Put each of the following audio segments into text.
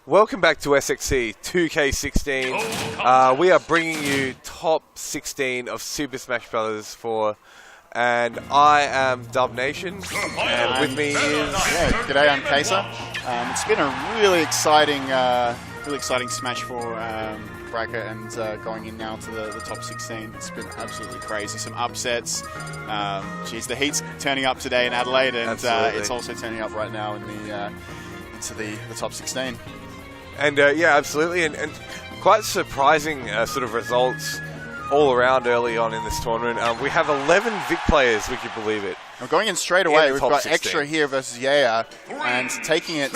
Welcome back to SXC2K16. We are bringing you top 16 of Super Smash Bros. 4, and I am Dub Nation, and with me is... Yeah, g'day, I'm Kaiser. It's been a really exciting Smash 4 bracket, and going in now to the top 16. It's been absolutely crazy. Some upsets. Geez, the heat's turning up today in Adelaide, and it's also turning up right now in the into the top 16. And yeah, absolutely, and quite surprising sort of results all around early on in this tournament. We have 11 Vic players, would you believe it? We're going in straight away. We've got 16. Extra here versus Yehya, and taking it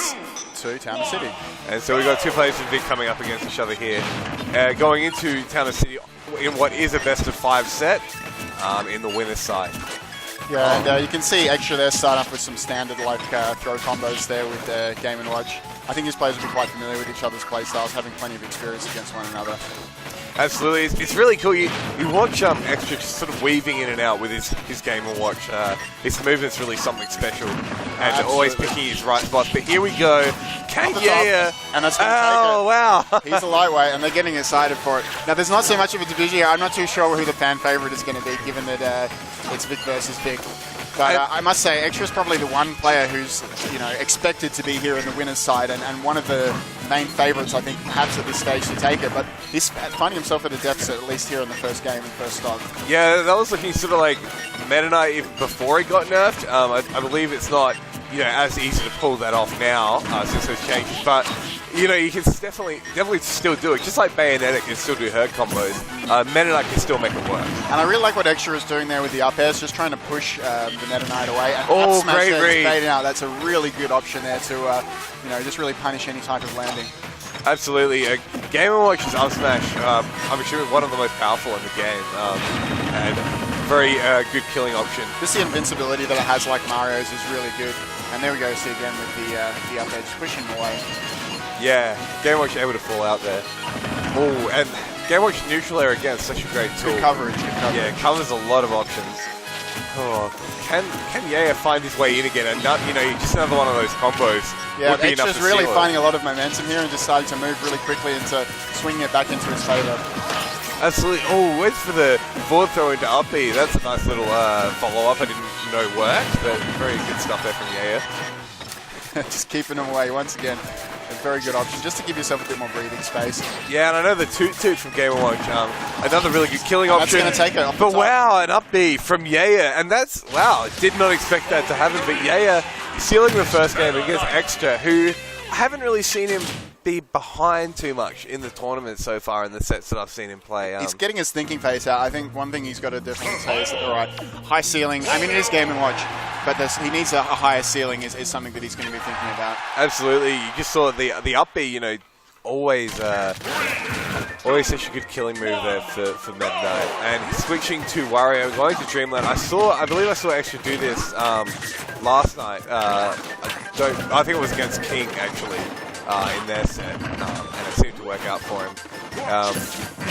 to Town City. And so we've got two players from Vic coming up against each other here. Going into Town City in what is a best of 5 set in the winner's side. Yeah, and you can see Extra there start off with some standard like throw combos there with Game & Watch. I think these players will be quite familiar with each other's play styles, having plenty of experience against one another. Absolutely, it's really cool. You watch Extra just sort of weaving in and out with his Game & Watch. His movement's really something special, and always picking his right spots. But here we go, Yehya, and that's going to take it. Wow! He's a lightweight, and they're getting excited for it. Now, there's not so much of a division here. I'm not too sure who the fan favorite is going to be, given that it's Vic versus Vic. But I must say, Extra is probably the one player who's expected to be here in the winner's side, and one of the main favourites, I think, perhaps at this stage to take it. But he's finding himself at a deficit, at least here in the first game and first stock. Yeah, that was looking sort of like Meta Knight before he got nerfed. I believe it's not as easy to pull that off now since those changes. But you can definitely still do it. Just like Bayonetta can still do her combos, Meta Knight can still make it work. And I really like what Extra is doing there with the up airs, just trying to push the Meta Knight away. And great read. Fading out. That's a really good option there to just really punish any type of landing. Absolutely. Game & Watch's up smash, I'm assuming one of the most powerful in the game, and very good killing option. Just the invincibility that it has like Mario's is really good. And there we go, see again with the up edge, pushing away. Yeah, Game & Watch able to fall out there. Oh, and Game & Watch neutral air again, such a great tool. Good coverage. Yeah, it covers a lot of options. Oh, can Yehya find his way in again? And just another one of those combos. Yeah, Extra's really finding a lot of momentum here and decided to move really quickly into swinging it back into his favour. Absolutely. Oh, waits for the forward throw into up B. That's a nice little follow-up. I didn't know worked, but very good stuff there from Yehya. Just keeping him away once again. A very good option, just to give yourself a bit more breathing space. Yeah, and I know the toot from Game & Watch. Another really good killing option. That's going to take it off the top. Wow, an up B from Yehya. And that's, wow, did not expect that to happen. But Yehya sealing the first game against Extra, who I haven't really seen him be behind too much in the tournament so far in the sets that I've seen him play. He's getting his thinking pace out. I think one thing he's got to definitely say is that, all right, high ceiling. I mean, it is Game & Watch, but he needs a higher ceiling is something that he's going to be thinking about. Absolutely. You just saw the up B, always such a good killing move there for Meta Knight. And switching to Wario, going to Dreamland. I believe I saw Extra do this last night. I think it was against King, actually. In their set, and it seemed to work out for him.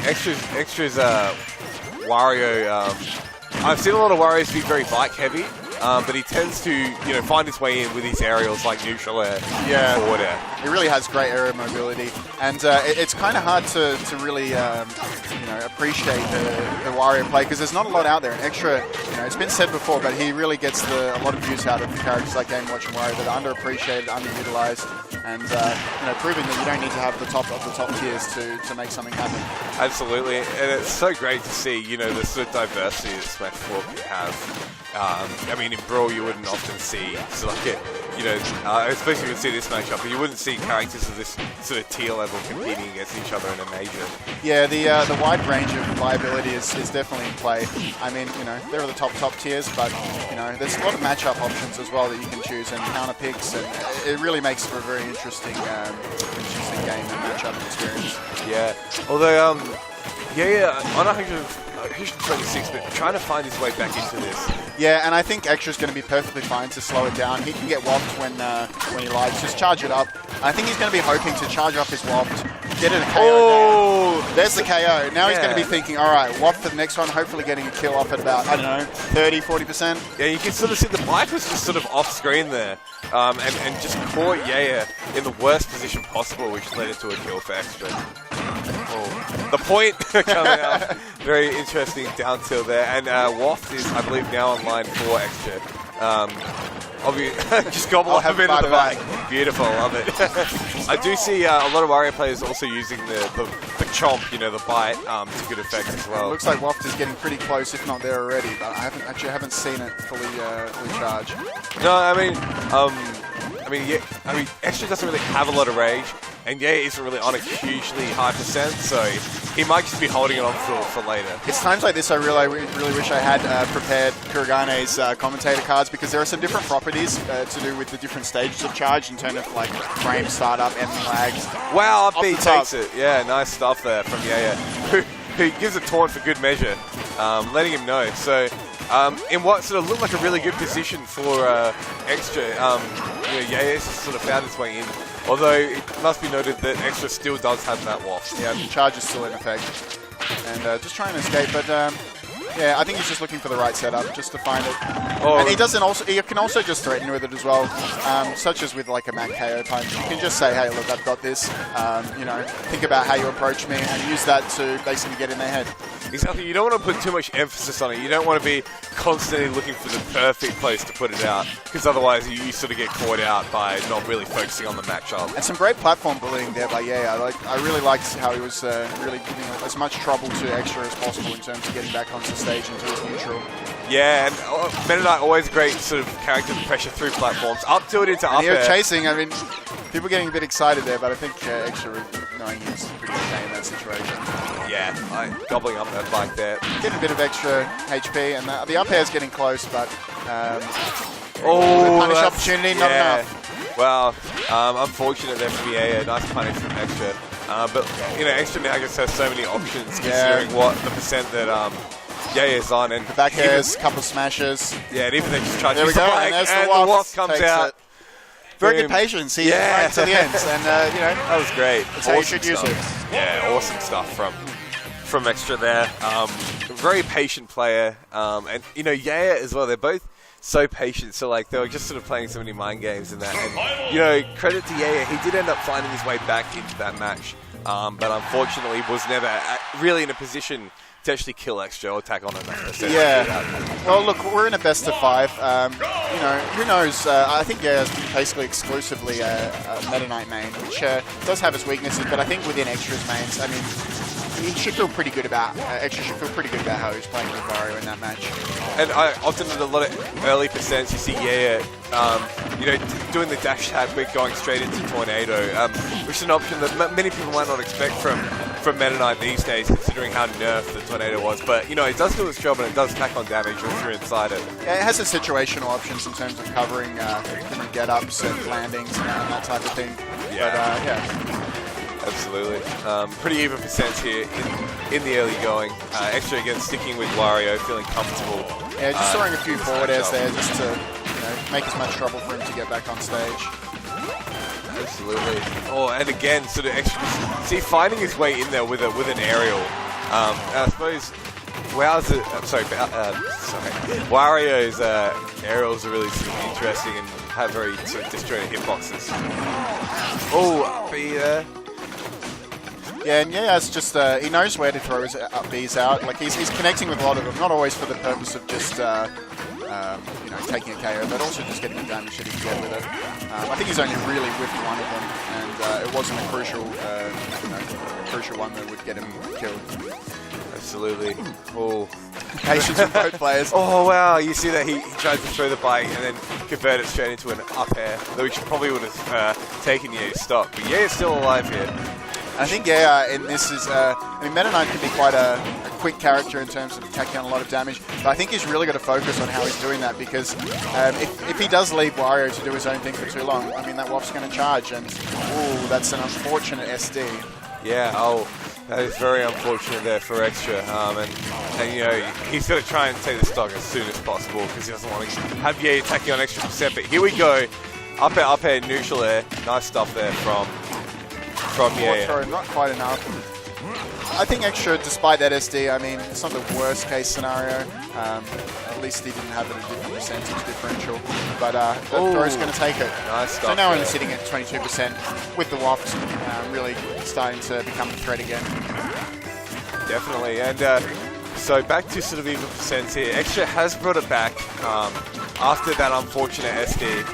Extra's Wario. I've seen a lot of Warriors be very bike heavy, but he tends to find his way in with his aerials like neutral air, forward air. He really has great aerial mobility, and it's kind of hard to really appreciate the Wario play because there's not a lot out there. And Extra, it's been said before, but he really gets a lot of use out of characters like Game & Watch and Wario that are underappreciated, underutilized, and proving that you don't need to have the top of the top tiers to make something happen. Absolutely, and it's so great to see the sort of diversity that Smash 4 can have. I mean, in Brawl you wouldn't often see especially you would see this matchup, but you wouldn't see characters of this sort of tier level competing against each other in a major. Yeah, the wide range of viability is definitely in play. I mean, they're the top tiers, but there's a lot of matchup options as well that you can choose and counter picks, and it really makes for a very interesting game and matchup experience. Yeah, although on 126, but trying to find his way back into this. Yeah, and I think Extra's going to be perfectly fine to slow it down. He can get whopped when he likes. Just charge it up. I think he's going to be hoping to charge up his whopped, Get it a KO. Oh! There's the KO. Now he's going to be Yeah. thinking, all right, what for the next one? Hopefully getting a kill up at about, I don't know, 30, 40%. Yeah, you can sort of see the bike was just sort of off screen there, and just caught Yehya in the worst position possible, which led into a kill for Extra. Oh. The point coming out, very interesting down tilt there, and Waft is, I believe, now online for Extra. Just gobble up a bit of the bike. Beautiful, love it. I do see a lot of Wario players also using the chomp, you know, the bite, to good effect as well. It looks like Waft is getting pretty close, if not there already, but I haven't seen it fully charged. No, I mean, Extra doesn't really have a lot of rage, and Yehya isn't really on a hugely high percent, so he might just be holding it on for later. It's times like this I really wish I had prepared Kuragane's commentator cards, because there are some different properties to do with the different stages of charge in terms of like frame startup, enemy lags. Wow, up B the top. takes it. Yeah, nice stuff there from Yehya, who gives a taunt for good measure, letting him know. So, in what sort of looked like a really good position for Extra, Yehya sort of found his way in. Although it must be noted that Extra still does have that waft. Yeah, the charge is still in effect. And just trying to escape, but yeah, I think he's just looking for the right setup, just to find it. Oh. And he can also just threaten with it as well, such as with like a Mac KO punch. You can just say, hey, look, I've got this. Think about how you approach me, and use that to basically get in their head. Exactly, you don't want to put too much emphasis on it. You don't want to be constantly looking for the perfect place to put it out, because otherwise you sort of get caught out by not really focusing on the matchup. And some great platform bullying there by Yehya. I really liked how he was really giving as much trouble to Extra as possible in terms of getting back onto the stage into his neutral. Yeah, and Meta Knight always great sort of character to pressure through platforms. Up to it into up Here air. chasing, I mean, people getting a bit excited there, but I think Extra knowing he's pretty okay in that situation. Yeah, gobbling up that bike there. Getting a bit of extra HP, and the up air is getting close, but Oh, punish opportunity, not enough. Well, unfortunate there for Yehya. Nice punish from Extra. But, Extra now just has so many options considering what the percent that Yehya's on. And the back airs, couple of smashes. Yeah, and even they just try to there we go, and there's the Waft comes out. It. Very good patience. He's right to the end, and that was great. That's how you should use it. Yeah, awesome stuff from Extra there. Very patient player, and Yehya as well. They're both so patient. So like they were just sort of playing so many mind games in that. And credit to Yehya, he did end up finding his way back into that match, but unfortunately was never really in a position to actually kill Extra or tack on enough percent. Yeah. Well, look, we're in a best of 5. Who knows? I think Yehya's basically exclusively a Meta Knight main, which does have its weaknesses, but I think within Extra's mains, I mean, he should feel pretty good about Extra should feel pretty good about how he's playing with Wario in that match. And I often at a lot of early percents you see Yehya, doing the dash tap quick, going straight into Tornado, which is an option that many people might not expect from Meta Knight these days, considering how nerfed the Tornado was. But it does do its job and it does tack on damage once you're inside it. Yeah, it has some situational options in terms of covering different get-ups and landings and that type of thing. Yeah. But, yeah. Absolutely. Pretty even percents here in the early going. Extra again sticking with Wario, feeling comfortable. Yeah, just throwing a few forward airs there just to make as much trouble for him to get back on stage. Absolutely. Oh, and again, sort of Extra. See, finding his way in there with an aerial. I suppose Wario's aerials are really sort of interesting and have very sort of disjointed hitboxes. Oh, up B there. Yeah, and it's just he knows where to throw his up Bs out. Like he's connecting with a lot of them, not always for the purpose of just taking a KO, but also just getting the damage that he can get with it. I think he's only really whiffed one of them, and it wasn't a crucial one that would get him killed. Absolutely. Oh. Patience with both players. Oh wow, you see that he tried to throw the bike and then convert it straight into an up air, which probably would have taken Yehya's stock. But Yehya's still alive here. I think in this is, Meta Knight can be quite a quick character in terms of tacking on a lot of damage, but I think he's really got to focus on how he's doing that, because if he does leave Wario to do his own thing for too long, I mean, that Waft's going to charge, and that's an unfortunate SD. Yeah, that is very unfortunate there for Extra, and he's got to try and take the stock as soon as possible, because he doesn't want to have Yehya attacking on extra percent, but here we go, up air, neutral air, nice stuff there from from Forward throw, not quite enough. I think Extra, despite that SD, I mean, it's not the worst case scenario. At least he didn't have a different percentage differential. But that throw's going to take it. Nice stuff. So now only sitting at 22% with the waft, really starting to become a threat again. Definitely. And so back to sort of even percents here. Extra has brought it back after that unfortunate SD.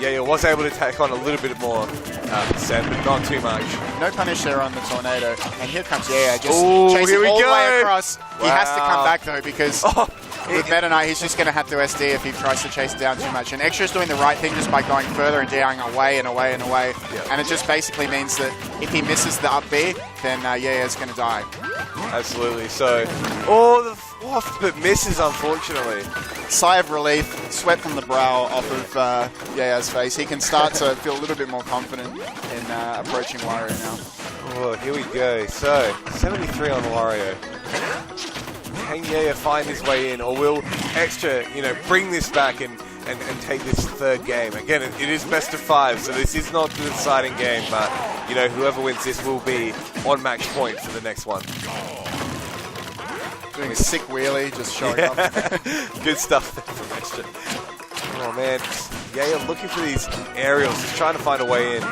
Yehya was able to take on a little bit more percent, but not too much. No punish there on the tornado. And here comes Yehya, just chasing all the way across. Wow. He has to come back though, because with Meta Knight, he's just going to have to SD if he tries to chase it down too much. And Extra's doing the right thing just by going further and down away and away and away. Yep. And it just basically means that if he misses the up B, then Yehya's going to die. Absolutely. So, the waft, but misses, unfortunately. Sigh of relief, sweat from the brow off of Yehya's face. He can start to feel a little bit more confident in approaching Wario now. Oh, here we go. So, 73 on Wario. Can Yehya find his way in, or will Extra, bring this back and take this third game? Again, it is best of 5, so this is not the deciding game, but, whoever wins this will be on match point for the next one. Doing a sick wheelie, just showing up. Good stuff there from Extra. Oh man, Yehya looking for these aerials, just trying to find a way in.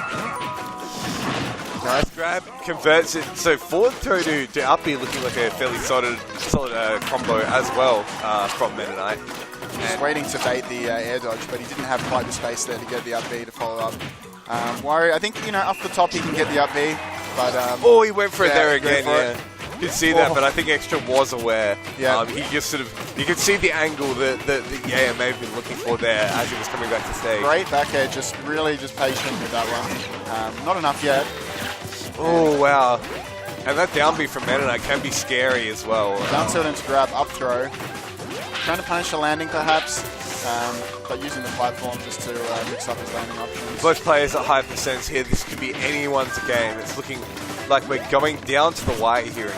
Nice grab, converts it. So forward throw to up B looking like a fairly solid combo as well from Meta Knight. Just waiting to bait the air dodge, but he didn't have quite the space there to get the up B to follow up. Wario, I think, off the top he can get the up B, but... he went for it there again, yeah. You could see that, but I think Extra was aware. Yeah. He just you could see the angle that Yehya may have been looking for there as he was coming back to stage. Great back air, just patient with that one. Not enough yet. Oh, wow. And that down B from Meta Knight can be scary as well. Down tilt into grab, up throw. Trying to punish the landing perhaps, but using the platform just to mix up his landing options. Both players at high percents here. This could be anyone's game. It's looking like we're going down to the wire here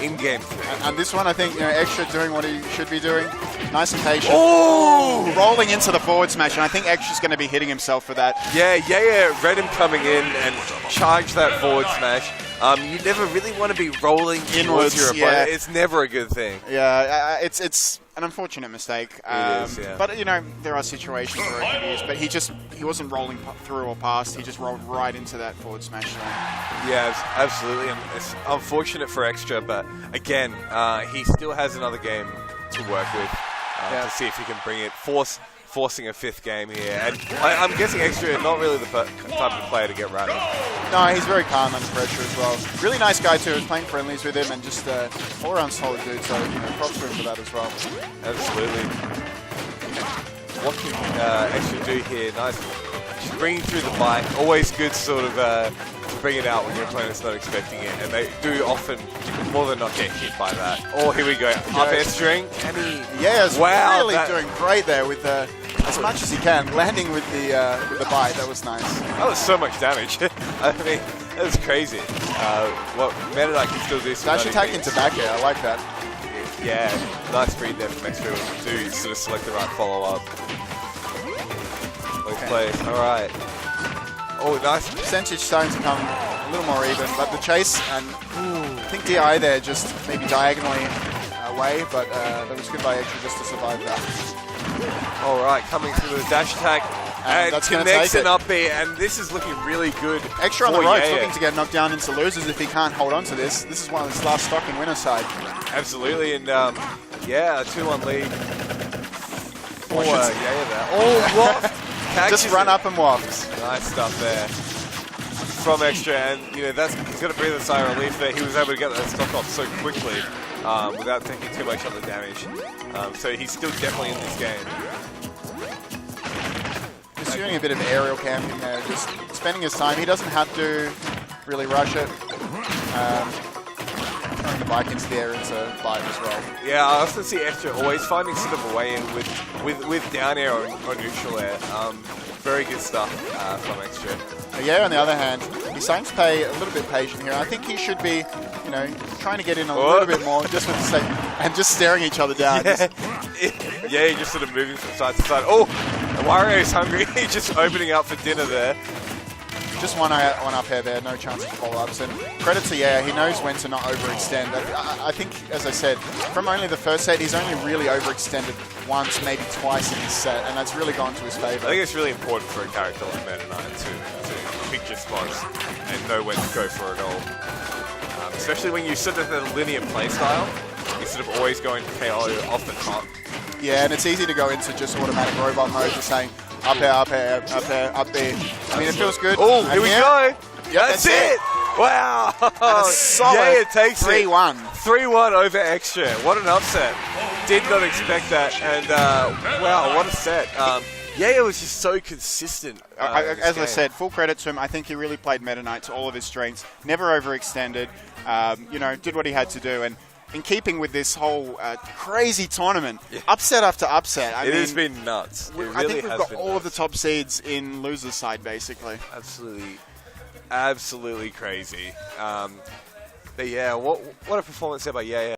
in game 3. And this one, I think, Extra doing what he should be doing. Nice and patient. Oh! Rolling into the forward smash, and I think Extra's going to be hitting himself for that. Yeah, read him coming in and charged that forward smash. You never really want to be rolling inwards towards your opponent. Yeah. It's never a good thing. Yeah, it's an unfortunate mistake. It is, yeah. But, there are situations where it can be used. But he wasn't rolling through or past. He just rolled right into that forward smash zone. Yeah, absolutely. And it's unfortunate for Extra, but again, he still has another game to work with to see if he can bring it. Forcing a 5th game here. And I'm guessing Extra not really the type of player to get rattled. No, he's very calm under pressure as well. Really nice guy too. Was playing friendlies with him and just all around solid dude. So props to him for that as well. Absolutely. What can Extra do here? Nice. Just bringing through the bite. Always good sort of to bring it out when your opponent's not expecting it. And they do often more than not get hit by that. Oh, here we go. Up air string. And Yehya's really doing great there with as much as he can, landing with the bite. That was nice. That was so much damage. I mean, that was crazy. What Meta Knight can still do. Dash attack into back air. I like that. Yeah, nice read there from Extra to sort of select the right follow-up. Both players. All right. Oh, nice. Percentage starting to come a little more even, but the chase and I think DI there just maybe diagonally away, but that was good by Extra just to survive that. All right, coming through the dash attack and that's connects an up B, and this is looking really good. Extra on the ropes, looking to get knocked down into losers if he can't hold on to this. This is one of his last stock in winner's side. Absolutely, and yeah, a 2-1 lead for Yehya there. Oh, waft! Just run up and waft. Nice stuff there from Extra, and he's got to breathe a sigh of relief there. He was able to get that stock off so quickly without taking too much of the damage. So he's still definitely in this game. Just doing a bit of aerial camping there, just spending his time. He doesn't have to really rush it. Throwing the bike into the air into bite as well. Yeah, I also see Extra always finding sort of a way in with down air or neutral air. Very good stuff from Extra. Yeah, on the other hand, he's starting to play a little bit patient here. I think he should be, trying to get in a little bit more, just with the same, and just staring each other down. Yeah, just sort of moving from side to side. Oh, Wario's hungry. He's just opening up for dinner there. Just one up air there, no chance of follow-ups. And credit to Yehya, he knows when to not overextend. I think, as I said, from only the first set, he's only really overextended once, maybe twice in his set, and that's really gone to his favour. I think it's really important for a character like Meta Knight to pick your spots and know when to go for it all. Especially when you sort of have a linear playstyle, you're sort of always going KO off the top. Yeah, and it's easy to go into just automatic robot mode, just saying up air, up air, up air, up there. I mean, it feels good. Oh, here we go. Yeah, that's it. Wow. And a solid yeah, it takes 3-1. 3-1 over extra. What an upset. Did not expect that. And wow, what a set. Yehya was just so consistent. As I said, full credit to him. I think he really played Meta Knight to all of his strengths. Never overextended. You know, did what he had to do. And in keeping with this whole crazy tournament, upset after upset. It has been nuts. It really I think we've has got been all nuts. of the top seeds in losers' side, basically. Absolutely crazy. But yeah, what a performance there by Yehya.